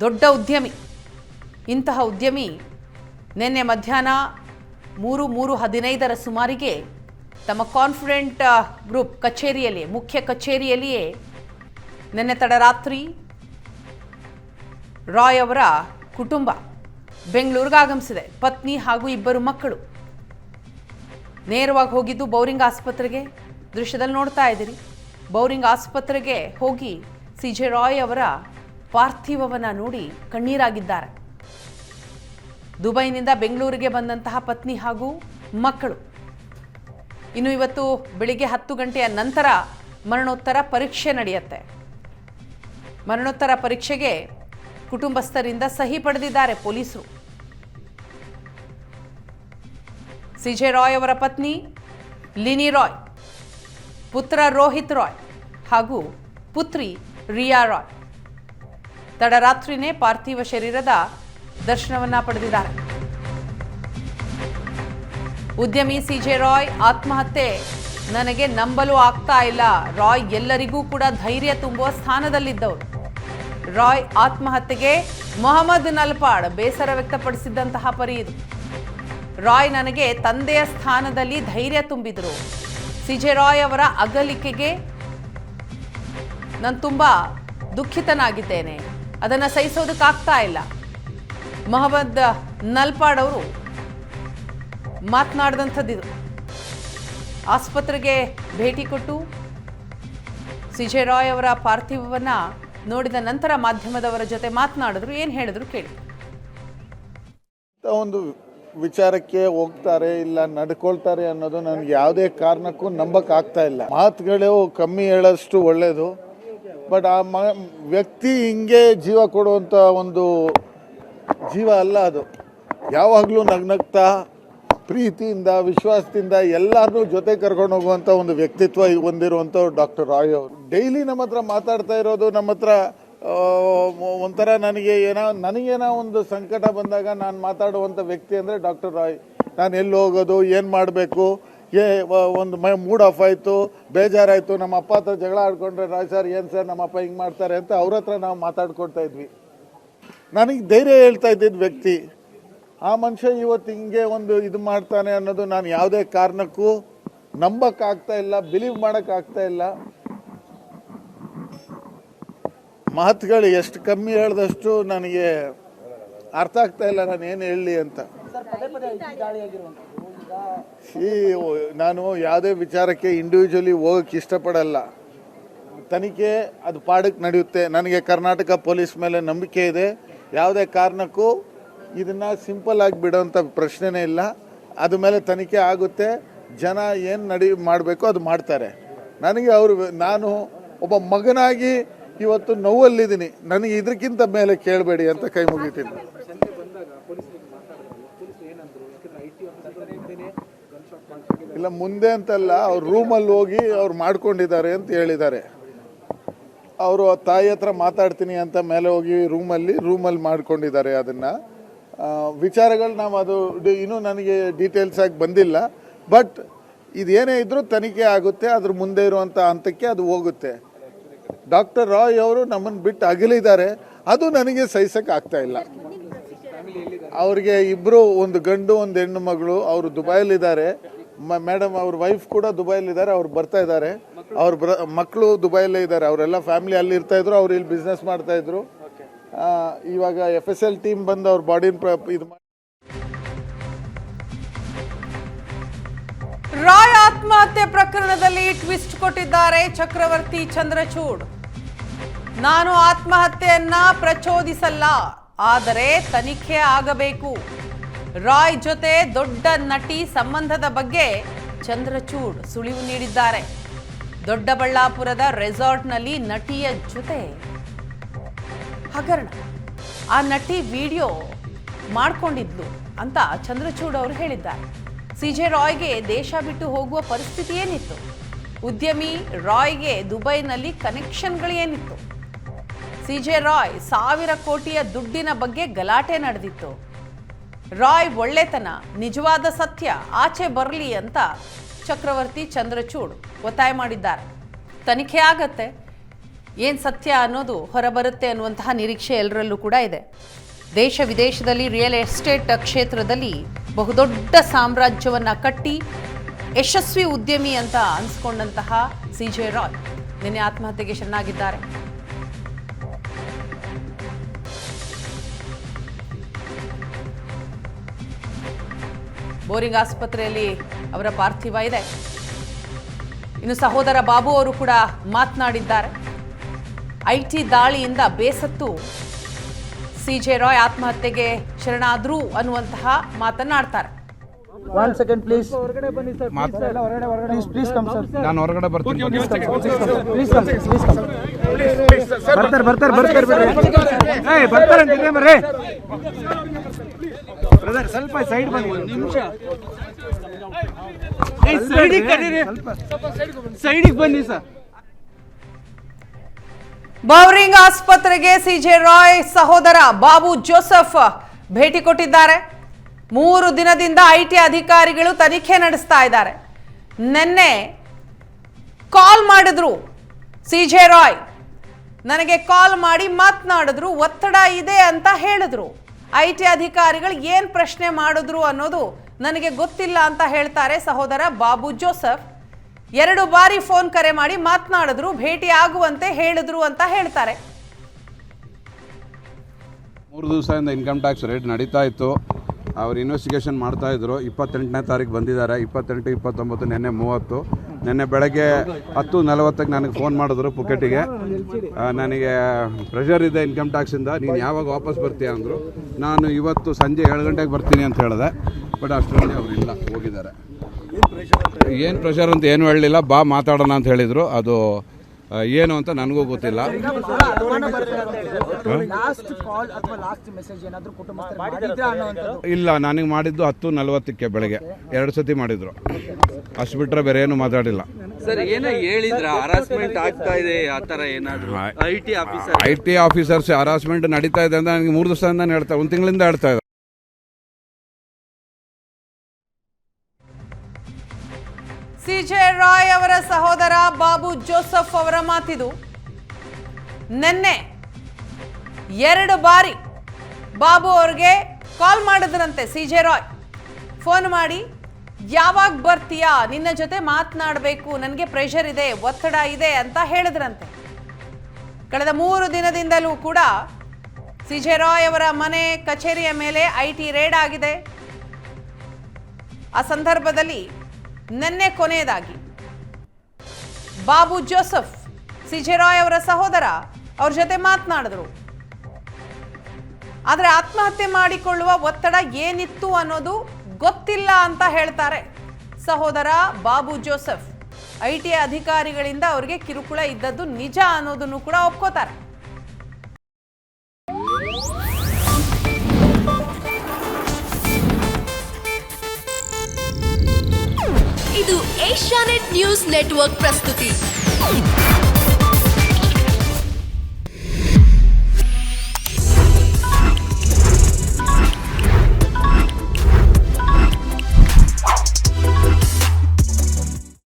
ದೊಡ್ಡ ಉದ್ಯಮಿ. ಇಂತಹ ಉದ್ಯಮಿ ನಿನ್ನೆ ಮಧ್ಯಾಹ್ನ 3:15 ಸುಮಾರಿಗೆ ತಮ್ಮ ಕಾನ್ಫಿಡೆಂಟ್ ಗ್ರೂಪ್ ಕಚೇರಿಯಲ್ಲಿ, ಮುಖ್ಯ ಕಚೇರಿಯಲ್ಲಿಯೇ ನಿನ್ನೆ ತಡರಾತ್ರಿ ರಾಯ್ ಅವರ ಕುಟುಂಬ ಬೆಂಗಳೂರಿಗೆ ಆಗಮಿಸಿದೆ. ಪತ್ನಿ ಹಾಗೂ 2 ಮಕ್ಕಳು ನೇರವಾಗಿ ಹೋಗಿದ್ದು ಬೌರಿಂಗ್ ಆಸ್ಪತ್ರೆಗೆ. ದೃಶ್ಯದಲ್ಲಿ ನೋಡ್ತಾ ಇದ್ದೀರಿ, ಬೌರಿಂಗ್ ಆಸ್ಪತ್ರೆಗೆ ಹೋಗಿ CJ ರಾಯ್ ಅವರ ಪಾರ್ಥಿವವನ್ನು ನೋಡಿ ಕಣ್ಣೀರಾಗಿದ್ದಾರೆ. ದುಬೈನಿಂದ ಬೆಂಗಳೂರಿಗೆ ಬಂದಂತಹ ಪತ್ನಿ ಹಾಗೂ ಮಕ್ಕಳು. ಇನ್ನು ಇವತ್ತು ಬೆಳಿಗ್ಗೆ 10 ಗಂಟೆಯ ನಂತರ ಮರಣೋತ್ತರ ಪರೀಕ್ಷೆ ನಡೆಯುತ್ತೆ. ಮರಣೋತ್ತರ ಪರೀಕ್ಷೆಗೆ ಕುಟುಂಬಸ್ಥರಿಂದ ಸಹಿ ಪಡೆದಿದ್ದಾರೆ ಪೊಲೀಸರು. CJ ರಾಯ್ ಅವರ ಪತ್ನಿ ಲಿನಿ ರಾಯ್, ಪುತ್ರ ರೋಹಿತ್ ರಾಯ್ ಹಾಗೂ ಪುತ್ರಿ ರಿಯಾ ರಾಯ್ ತಡರಾತ್ರಿನೇ ಪಾರ್ಥಿವ ಶರೀರದ ದರ್ಶನವನ್ನ ಪಡೆದಿದ್ದಾರೆ. ಉದ್ಯಮಿ CJ ರಾಯ್ ಆತ್ಮಹತ್ಯೆ ನನಗೆ ನಂಬಲು ಆಗ್ತಾ ಇಲ್ಲ. ರಾಯ್ ಎಲ್ಲರಿಗೂ ಕೂಡ ಧೈರ್ಯ ತುಂಬುವ ಸ್ಥಾನದಲ್ಲಿದ್ದವರು. ರಾಯ್ ಆತ್ಮಹತ್ಯೆಗೆ ಮೊಹಮ್ಮದ್ ನಲ್ಪಾಡ್ ಬೇಸರ ವ್ಯಕ್ತಪಡಿಸಿದ್ದಂತಹ ಪರಿ ಇದು. ರಾಯ್ ನನಗೆ ತಂದೆಯ ಸ್ಥಾನದಲ್ಲಿ ಧೈರ್ಯ ತುಂಬಿದರು. CJ ರಾಯ್ ಅವರ ಅಗಲಿಕೆಗೆ ನಾನು ತುಂಬಾ ದುಃಖಿತನಾಗಿದ್ದೇನೆ, ಅದನ್ನು ಸಹಿಸೋದಕ್ಕಾಗ್ತಾ ಇಲ್ಲ. ಮೊಹಮ್ಮದ್ ನಲ್ಪಾಡ್ ಅವರು ಮಾತನಾಡಿದಂಥದ್ದಿದು. ಆಸ್ಪತ್ರೆಗೆ ಭೇಟಿ ಕೊಟ್ಟು CJ ರಾಯ್ ಅವರ ಪಾರ್ಥಿವವನ್ನು ನೋಡಿದ ನಂತರ ಮಾಧ್ಯಮದವರ ಜೊತೆ ಮಾತನಾಡಿದ್ರು. ಏನು ಹೇಳಿದ್ರು ಕೇಳಿ. ಒಂದು ವಿಚಾರಕ್ಕೆ ಹೋಗ್ತಾರೆ ಇಲ್ಲ ನಡ್ಕೊಳ್ತಾರೆ ಅನ್ನೋದು ನನಗೆ ಯಾವುದೇ ಕಾರಣಕ್ಕೂ ನಂಬಕ್ ಆಗ್ತಾ ಇಲ್ಲ. ಮಾತುಗಳು ಕಮ್ಮಿ ಹೇಳೋಷ್ಟು ಒಳ್ಳೇದು, ಬಟ್ ಆ ವ್ಯಕ್ತಿ ಹಿಂಗೆ ಜೀವ ಕೊಡುವಂಥ ಒಂದು ಜೀವ ಅಲ್ಲ ಅದು. ಯಾವಾಗಲೂ ನಗ್ನಗ್ತಾ ಪ್ರೀತಿಯಿಂದ ವಿಶ್ವಾಸದಿಂದ ಎಲ್ಲರನ್ನೂ ಜೊತೆ ಕರ್ಕೊಂಡು ಹೋಗುವಂಥ ಒಂದು ವ್ಯಕ್ತಿತ್ವ ಹೊಂದಿರುವಂಥವ್ರು ಡಾಕ್ಟರ್ ರಾಯ್ ಅವರು. ಡೈಲಿ ನಮ್ಮ ಹತ್ರ ಮಾತಾಡ್ತಾ ಇರೋದು, ನಮ್ಮ ಹತ್ರ ಒಂಥರ ನನಗೇನೋ ಒಂದು ಸಂಕಟ ಬಂದಾಗ ನಾನು ಮಾತಾಡುವಂಥ ವ್ಯಕ್ತಿ ಅಂದರೆ ಡಾಕ್ಟರ್ ರಾಯ್. ನಾನು ಎಲ್ಲಿ ಹೋಗೋದು, ಏನು ಮಾಡಬೇಕು, ಒಂದು ಮೂಡ್ ಆಫ್ ಆಯಿತು, ಬೇಜಾರಾಯಿತು, ನಮ್ಮ ಅಪ್ಪ ಹತ್ರ ಜಗಳ ಆಡ್ಕೊಂಡ್ರೆ ರಾಯ್ ಸರ್ ಏನು ಸರ್ ನಮ್ಮ ಅಪ್ಪ ಹಿಂಗೆ ಮಾಡ್ತಾರೆ ಅಂತ ಅವ್ರ ಹತ್ರ ನಾವು ಮಾತಾಡ್ಕೊಳ್ತಾ ಇದ್ವಿ. ನನಗೆ ಧೈರ್ಯ ಹೇಳ್ತಾ ಇದ್ದಿದ್ದ ವ್ಯಕ್ತಿ. ಆ ಮನುಷ್ಯ ಇವತ್ತು ಹಿಂಗೆ ಒಂದು ಇದು ಮಾಡ್ತಾನೆ ಅನ್ನೋದು ನಾನು ಯಾವುದೇ ಕಾರಣಕ್ಕೂ ನಂಬಕ್ಕಾಗ್ತಾ ಇಲ್ಲ, ಬಿಲೀವ್ ಮಾಡೋಕ್ಕಾಗ್ತಾ ಇಲ್ಲ. ಮಾತುಗಳು ಎಷ್ಟು ಕಮ್ಮಿ ಹೇಳಿದಷ್ಟು ನನಗೆ ಅರ್ಥ ಆಗ್ತಾ ಇಲ್ಲ ನಾನು ಏನು ಹೇಳಲಿ ಅಂತ. ನಾನು ಯಾವುದೇ ವಿಚಾರಕ್ಕೆ ಇಂಡಿವಿಜುವಲಿ ಹೋಗಕ್ಕೆ ಇಷ್ಟಪಡಲ್ಲ. ತನಿಖೆ ಅದು ಪಾಡಕ್ಕೆ ನಡೆಯುತ್ತೆ. ನನಗೆ ಕರ್ನಾಟಕ ಪೊಲೀಸ್ ಮೇಲೆ ನಂಬಿಕೆ ಇದೆ. ಯಾವುದೇ ಕಾರಣಕ್ಕೂ ಇದನ್ನು ಸಿಂಪಲ್ ಆಗಿ ಬಿಡೋಂಥ ಪ್ರಶ್ನೆನೇ ಇಲ್ಲ. ಅದ ಮೇಲೆ ತನಿಖೆ ಆಗುತ್ತೆ. ಜನ ಏನು ಮಾಡಬೇಕು ಅದು ಮಾಡ್ತಾರೆ. ನನಗೆ ನಾನು ಒಬ್ಬ ಮಗನಾಗಿ ಇವತ್ತು ನೋವಲ್ಲಿದ್ದೀನಿ. ನನಗೆ ಇದಕ್ಕಿಂತ ಮೇಲೆ ಕೇಳಬೇಡಿ ಅಂತ ಕೈ ಮುಗಿತೀನಿ. ಇಲ್ಲ ಮುಂದೆ ಅಂತಲ್ಲ, ಅವ್ರ ರೂಮಲ್ಲಿ ಹೋಗಿ ಅವ್ರು ಮಾಡ್ಕೊಂಡಿದ್ದಾರೆ ಅಂತ ಹೇಳಿದ್ದಾರೆ. ಅವರು ತಾಯಿ ಹತ್ರ ಮಾತಾಡ್ತೀನಿ ಅಂತ ಮೇಲೆ ಹೋಗಿ ರೂಮಲ್ಲಿ ಮಾಡ್ಕೊಂಡಿದ್ದಾರೆ. ಅದನ್ನು ವಿಚಾರಗಳು ನಾವು ಅದು ಇನ್ನೂ ನನಗೆ ಡೀಟೇಲ್ಸ್ ಆಗಿ ಬಂದಿಲ್ಲ. ಬಟ್ ಇದೇನೇ ಇದ್ರೂ ತನಿಖೆ ಆಗುತ್ತೆ, ಅದ್ರ ಮುಂದೆ ಇರುವಂಥ ಹಂತಕ್ಕೆ ಅದು ಹೋಗುತ್ತೆ. ಡಾಕ್ಟರ್ ರಾಯ್ ಅವರು ನಮ್ಮನ್ನು ಬಿಟ್ಟು ಅಗಲಿದ್ದಾರೆ, ಅದು ನನಗೆ ಸಹಿಸಕ್ಕೆ ಆಗ್ತಾ ಇಲ್ಲ. ಅವ್ರಿಗೆ ಇಬ್ಬರು, ಒಂದು ಗಂಡು ಒಂದು ಹೆಣ್ಣು ಮಗಳು. ಅವರು ದುಬೈಲಿದ್ದಾರೆ. ಮೇಡಮ್ ಅವ್ರ ವೈಫ್ ಕೂಡ ದುಬೈಲಿದ್ದಾರೆ. ಅವ್ರು ಬರ್ತಾ ಇದ್ದಾರೆ. ಅವ್ರ ಮಕ್ಕಳು ದುಬೈಲೇ ಇದ್ದಾರೆ. ಅವರೆಲ್ಲ ಫ್ಯಾಮಿಲಿ ಅಲ್ಲಿ ಇರ್ತಾಯಿದ್ರು, ಅವ್ರು ಇಲ್ಲಿ ಬಿಸ್ನೆಸ್ ಮಾಡ್ತಾಯಿದ್ರು. ಇವಾಗ FSL ಟೀಮ್ ಬಂದು ಅವ್ರ ಬಾಡಿನ ಇದು ಮಾಡಿ. ರಾಯ್ ಆತ್ಮಹತ್ಯೆ ಪ್ರಕರಣದಲ್ಲಿ ಟ್ವಿಸ್ಟ್ ಕೊಟ್ಟಿದ್ದಾರೆ ಚಕ್ರವರ್ತಿ ಚಂದ್ರಚೂಡ್. ನಾನು ಆತ್ಮಹತ್ಯೆಯನ್ನ ಪ್ರಚೋದಿಸಲ್ಲ, ಆದರೆ ತನಿಖೆ ಆಗಬೇಕು. ರಾಯ್ ಜೊತೆ ದೊಡ್ಡ ನಟಿ ಸಂಬಂಧದ ಬಗ್ಗೆ ಚಂದ್ರಚೂಡ್ ಸುಳಿವು ನೀಡಿದ್ದಾರೆ. ದೊಡ್ಡಬಳ್ಳಾಪುರದ ರೆಸಾರ್ಟ್ನಲ್ಲಿ ನಟಿಯ ಜೊತೆ ಹಗರಣ, ಆ ನಟಿ ವಿಡಿಯೋ ಮಾಡ್ಕೊಂಡಿದ್ಲು ಅಂತ ಚಂದ್ರಚೂಡ್ ಅವರು ಹೇಳಿದ್ದಾರೆ. CJ ರಾಯ್ಗೆ ದೇಶ ಬಿಟ್ಟು ಹೋಗುವ ಪರಿಸ್ಥಿತಿ ಏನಿತ್ತು? ಉದ್ಯಮಿ ರಾಯ್ಗೆ ದುಬೈನಲ್ಲಿ ಕನೆಕ್ಷನ್ಗಳೇನಿತ್ತು? CJ ರಾಯ್ 1000 ಕೋಟಿಯ ದುಡ್ಡಿನ ಬಗ್ಗೆ ಗಲಾಟೆ ನಡೆದಿತ್ತು. ರಾಯ್ ಒಳ್ಳೆತನ, ನಿಜವಾದ ಸತ್ಯ ಆಚೆ ಬರಲಿ ಅಂತ ಚಕ್ರವರ್ತಿ ಚಂದ್ರಚೂಡ್ ಒತ್ತಾಯ ಮಾಡಿದ್ದಾರೆ. ತನಿಖೆ ಆಗತ್ತೆ, ಏನು ಸತ್ಯ ಅನ್ನೋದು ಹೊರಬರುತ್ತೆ ಅನ್ನುವಂತಹ ನಿರೀಕ್ಷೆ ಎಲ್ಲರಲ್ಲೂ ಕೂಡ ಇದೆ. ದೇಶ ವಿದೇಶದಲ್ಲಿ ರಿಯಲ್ ಎಸ್ಟೇಟ್ ಕ್ಷೇತ್ರದಲ್ಲಿ ಬಹುದೊಡ್ಡ ಸಾಮ್ರಾಜ್ಯವನ್ನು ಕಟ್ಟಿ ಯಶಸ್ವಿ ಉದ್ಯಮಿ ಅಂತ ಅನ್ಸ್ಕೊಂಡಂತಹ CJ ರಾಯ್ ನಿನ್ನೆ ಆತ್ಮಹತ್ಯೆಗೆ ಶರಣಾಗಿದ್ದಾರೆ. ಬೋರಿಂಗ್ ಆಸ್ಪತ್ರೆಯಲ್ಲಿ ಅವರ ಪಾರ್ಥಿವ ಇದೆ. ಇನ್ನು ಸಹೋದರ ಬಾಬು ಅವರು ಕೂಡ ಮಾತನಾಡಿದ್ದಾರೆ. IT ದಾಳಿಯಿಂದ ಬೇಸತ್ತು CJ ರಾಯ್ ಆತ್ಮಹತ್ಯೆಗೆ ಶರಣಾದ್ರು ಅನ್ನುವಂತಹ ಮಾತನ್ನಾಡ್ತಾರೆ. 1 second please. Please come sir. ನಾನು ಹೊರಗಡೆ ಬರ್ತೀನಿ. Please come. ಬರ್ತಾರೆ ಅಂತಿದೆ ಮರೆ. ಬ್ರದರ್ ಸ್ವಲ್ಪ ಸೈಡ್ ಬನ್ನಿ ಒಂದು ನಿಮಿಷ. ಸೈಡಿಗೆ ಕರೀರಿ. ಸೈಡಿಗೆ ಬನ್ನಿ ಸರ್. ಬೋರಿಂಗ್ ಆಸ್ಪತ್ರೆಗೆ CJ ರಾಯ್ ಸಹೋದರ ಬಾಬು ಜೋಸೆಫ್ ಭೇಟಿ ಕೊಟ್ಟಿದ್ದಾರೆ. 3 ದಿನದಿಂದ IT ಅಧಿಕಾರಿಗಳು ತನಿಖೆ ನಡೆಸ್ತಾ ಇದ್ದಾರೆ. ನಿನ್ನೆ ಕಾಲ್ ಮಾಡಿದ್ರು CJ ರಾಯ್, ನನಗೆ ಕಾಲ್ ಮಾಡಿ ಮಾತನಾಡಿದ್ರು, ಒತ್ತಡ ಇದೆ ಅಂತ ಹೇಳಿದ್ರು. IT ಅಧಿಕಾರಿಗಳು ಏನು ಪ್ರಶ್ನೆ ಮಾಡಿದ್ರು ಅನ್ನೋದು ನನಗೆ ಗೊತ್ತಿಲ್ಲ ಅಂತ ಹೇಳ್ತಾರೆ ಸಹೋದರ ಬಾಬು ಜೋಸೆಫ್. 2 ಬಾರಿ ಫೋನ್ ಕರೆ ಮಾಡಿ ಮಾತನಾಡಿದ್ರು, ಭೇಟಿ ಆಗುವಂತೆ ಹೇಳಿದ್ರು ಅಂತ ಹೇಳ್ತಾರೆ. 3 ದಿವಸದಿಂದ ಇನ್ಕಮ್ ಟ್ಯಾಕ್ಸ್ ರೇಟ್ ನಡೀತಾ ಇತ್ತು. ಅವ್ರು ಇನ್ವೆಸ್ಟಿಗೇಷನ್ ಮಾಡ್ತಾ ಇದ್ರು. 28ನೇ ತಾರೀಕು ಬಂದಿದ್ದಾರೆ. 28, 29, ನಿನ್ನೆ 30. ನಿನ್ನೆ ಬೆಳಗ್ಗೆ 10:40ಕ್ಕೆ ನನಗೆ ಫೋನ್ ಮಾಡಿದ್ರು ಪುಕೆಟಿಗೆ. ನನಗೆ ಪ್ರೆಷರ್ ಇದೆ ಇನ್ಕಮ್ ಟ್ಯಾಕ್ಸಿಂದ, ನೀನು ಯಾವಾಗ ವಾಪಸ್ ಬರ್ತೀಯ ಅಂದರು. ನಾನು ಇವತ್ತು ಸಂಜೆ 7 ಗಂಟೆಗೆ ಬರ್ತೀನಿ ಅಂತ ಹೇಳಿದೆ. ಬಟ್ ಅಷ್ಟರಲ್ಲಿ ಅವ್ರು ಇಲ್ಲ, ಹೋಗಿದ್ದಾರೆ. ಏನು ಪ್ರೆಷರ್ ಅಂತ ಏನು ಹೇಳಲಿಲ್ಲ. ಬಾ ಮಾತಾಡೋಣ ಅಂತ ಹೇಳಿದರು. ಅದು ಏನು ಅಂತ ನನಗೂ ಗೊತ್ತಿಲ್ಲ. ಇಲ್ಲ, ನನಗೆ ಮಾಡಿದ್ದು 10:40ಕ್ಕೆ ಬೆಳಗ್ಗೆ 2 ಸತಿ ಮಾಡಿದ್ರು. ಅಷ್ಟು ಬಿಟ್ಟರೆ ಬೇರೆ ಏನು ಮಾತಾಡಿಲ್ಲ. ಸರ್ ಏನೋ ಹೇಳಿದ್ರ ಹರಾಸ್ಮೆಂಟ್ ಆಗ್ತಾ ಇದೆ ಆ ಥರ ಏನಾದರೂ IT ಆಫೀಸರ್ಸ್ ಹರಾಸ್ಮೆಂಟ್ ನಡೀತಾ ಇದೆ ಅಂತ ನನಗೆ 3 ದಿವಸದಿಂದ ಹೇಳ್ತಾ, 1 ತಿಂಗಳಿಂದ ಹೇಳ್ತಾ ಇದ್ದಾರೆ. CJ ರಾಯ್ ಅವರ ಸಹೋದರ ಬಾಬು ಜೋಸೆಫ್ ಅವರ ಮಾತಿದು. ನಿನ್ನೆ 2 ಬಾರಿ ಬಾಬು ಅವ್ರಿಗೆ ಕಾಲ್ ಮಾಡಿದ್ರಂತೆ CJ ರಾಯ್. ಫೋನ್ ಮಾಡಿ ಯಾವಾಗ ಬರ್ತೀಯಾ, ನಿನ್ನ ಜೊತೆ ಮಾತನಾಡಬೇಕು, ನನಗೆ ಪ್ರೆಷರ್ ಇದೆ, ಒತ್ತಡ ಇದೆ ಅಂತ ಹೇಳಿದ್ರಂತೆ. ಕಳೆದ 3 ದಿನದಿಂದಲೂ ಕೂಡ CJ ರಾಯ್ ಅವರ ಮನೆ ಕಚೇರಿಯ ಮೇಲೆ IT ರೇಡ್ ಆಗಿದೆ. ಆ ಸಂದರ್ಭದಲ್ಲಿ ನಿನ್ನೆ ಕೊನೆಯದಾಗಿ ಬಾಬು ಜೋಸೆಫ್ CJ ರಾಯ್ ಅವರ ಸಹೋದರ ಅವ್ರ ಜೊತೆ ಮಾತನಾಡಿದ್ರು. ಆದರೆ ಆತ್ಮಹತ್ಯೆ ಮಾಡಿಕೊಳ್ಳುವ ಒತ್ತಡ ಏನಿತ್ತು ಅನ್ನೋದು ಗೊತ್ತಿಲ್ಲ ಅಂತ ಹೇಳ್ತಾರೆ ಸಹೋದರ ಬಾಬು ಜೋಸೆಫ್. IT ಅಧಿಕಾರಿಗಳಿಂದ ಅವರಿಗೆ ಕಿರುಕುಳ ಇದ್ದದ್ದು ನಿಜ ಅನ್ನೋದನ್ನು ಕೂಡ ಒಪ್ಕೋತಾರೆ. ಇದು ಏಷ್ಯಾನೆಟ್ ನ್ಯೂಸ್ ನೆಟ್ವರ್ಕ್ ಪ್ರಸ್ತುತಿ.